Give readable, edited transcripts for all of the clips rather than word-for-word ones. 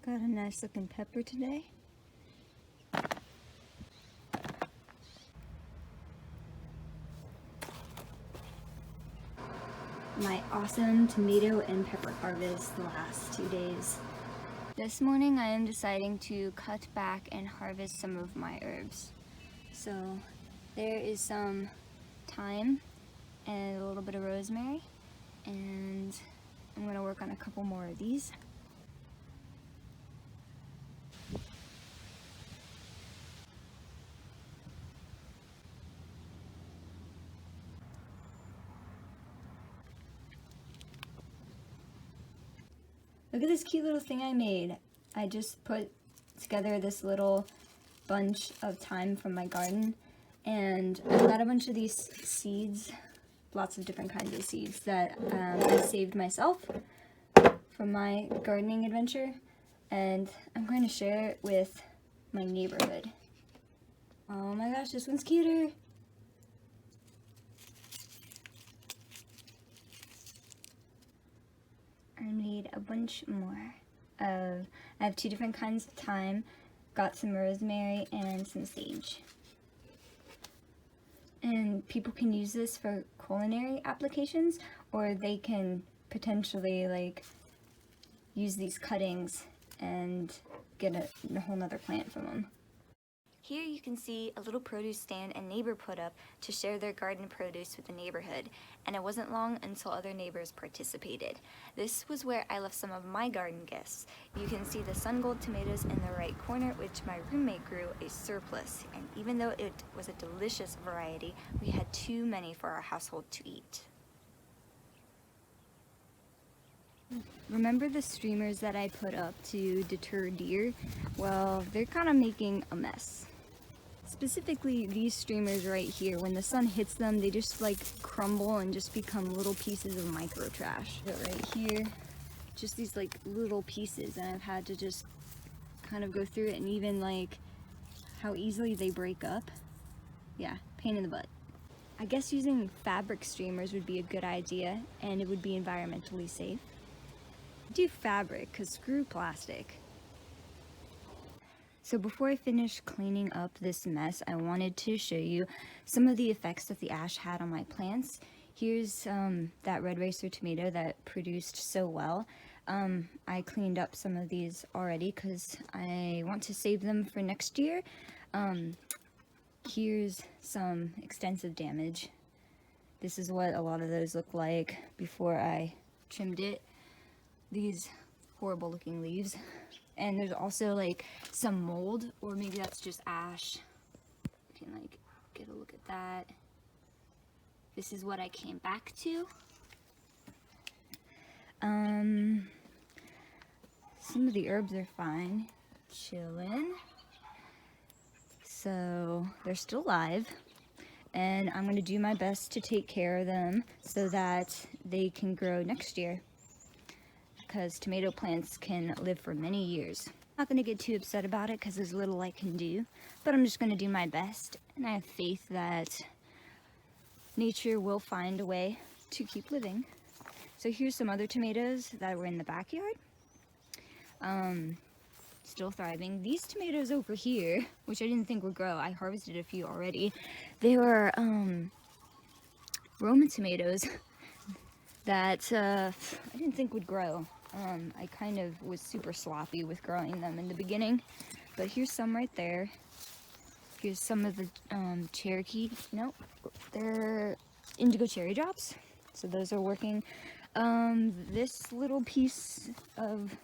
Got a nice looking pepper today. My awesome tomato and pepper harvest the last 2 days. This morning I am deciding to cut back and harvest some of my herbs. So there is some thyme and a little bit of rosemary, and I'm going to work on a couple more of these. Look at this cute little thing I made. I just put together this little bunch of thyme from my garden, and I've got a bunch of these seeds, lots of different kinds of seeds that I saved myself from my gardening adventure, and I'm going to share it with my neighborhood. Oh my gosh, this one's cuter. I made a bunch more I have 2 different kinds of thyme, got some rosemary and some sage. And people can use this for culinary applications, or they can potentially like use these cuttings and get a whole nother plant from them. Here you can see a little produce stand a neighbor put up to share their garden produce with the neighborhood, and it wasn't long until other neighbors participated. This was where I left some of my garden gifts. You can see the sun gold tomatoes in the right corner, which my roommate grew a surplus, and even though it was a delicious variety, we had too many for our household to eat. Remember the streamers that I put up to deter deer? Well, they're kind of making a mess. Specifically these streamers right here, when the sun hits them, they just like crumble and just become little pieces of micro trash. But right here, just these like little pieces, and I've had to just kind of go through it, and even like how easily they break up. Yeah, pain in the butt. I guess using fabric streamers would be a good idea, and it would be environmentally safe. Do fabric, cause screw plastic. So before I finish cleaning up this mess, I wanted to show you some of the effects that the ash had on my plants. Here's that red racer tomato that produced so well. I cleaned up some of these already because I want to save them for next year. Here's some extensive damage. This is what a lot of those look like before I trimmed it. These horrible looking leaves. And there's also like some mold, or maybe that's just ash. You can like get a look at that. This is what I came back to. Some of the herbs are fine, chillin'. So they're still alive, and I'm gonna do my best to take care of them so that they can grow next year, because tomato plants can live for many years. I'm not going to get too upset about it because there's little I can do, but I'm just going to do my best, and I have faith that nature will find a way to keep living. So here's some other tomatoes that were in the backyard. Still thriving. These tomatoes over here, which I didn't think would grow, I harvested a few already. They were Roman tomatoes that I didn't think would grow. I kind of was super sloppy with growing them in the beginning, but here's some right there. Here's some of the Cherokee, nope, they're indigo cherry drops, so those are working. This little piece of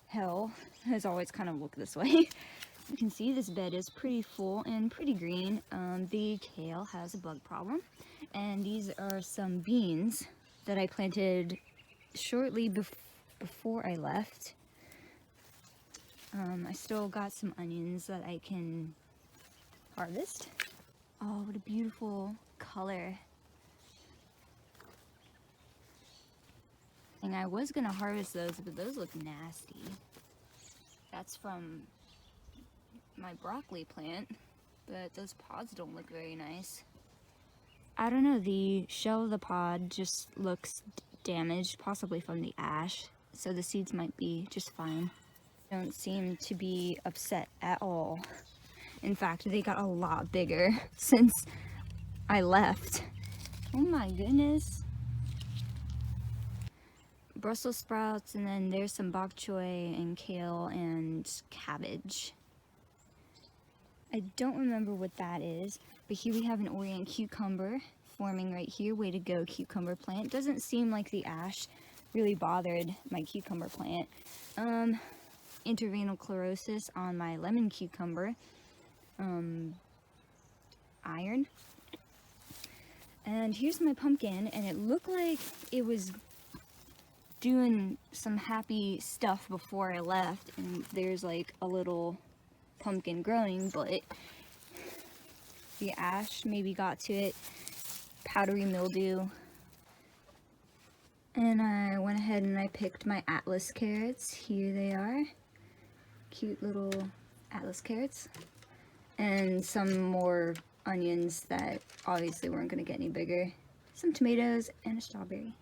hell has always kind of looked this way. You can see this bed is pretty full and pretty green. The kale has a bug problem, and these are some beans that I planted shortly before I left. I still got some onions that I can harvest. Oh, what a beautiful color. And I was gonna harvest those, but those look nasty. That's from my broccoli plant, but those pods don't look very nice. I don't know, the shell of the pod just looks damaged, possibly from the ash, so the seeds might be just fine. don't seem to be upset at all. In fact, they got a lot bigger since I left. Oh my goodness. Brussels sprouts, and then there's some bok choy and kale and cabbage. I don't remember what that is, but here we have an Orient cucumber forming right here. Way to go, cucumber plant. Doesn't seem like the ash really bothered my cucumber plant. Intervenal chlorosis on my lemon cucumber. Iron. And here's my pumpkin, and it looked like it was doing some happy stuff before I left, and there's like a little pumpkin growing, but the ash maybe got to it, powdery mildew. And I went ahead and I picked my Atlas carrots. Here they are, cute little Atlas carrots, and some more onions that obviously weren't going to get any bigger, some tomatoes, and a strawberry.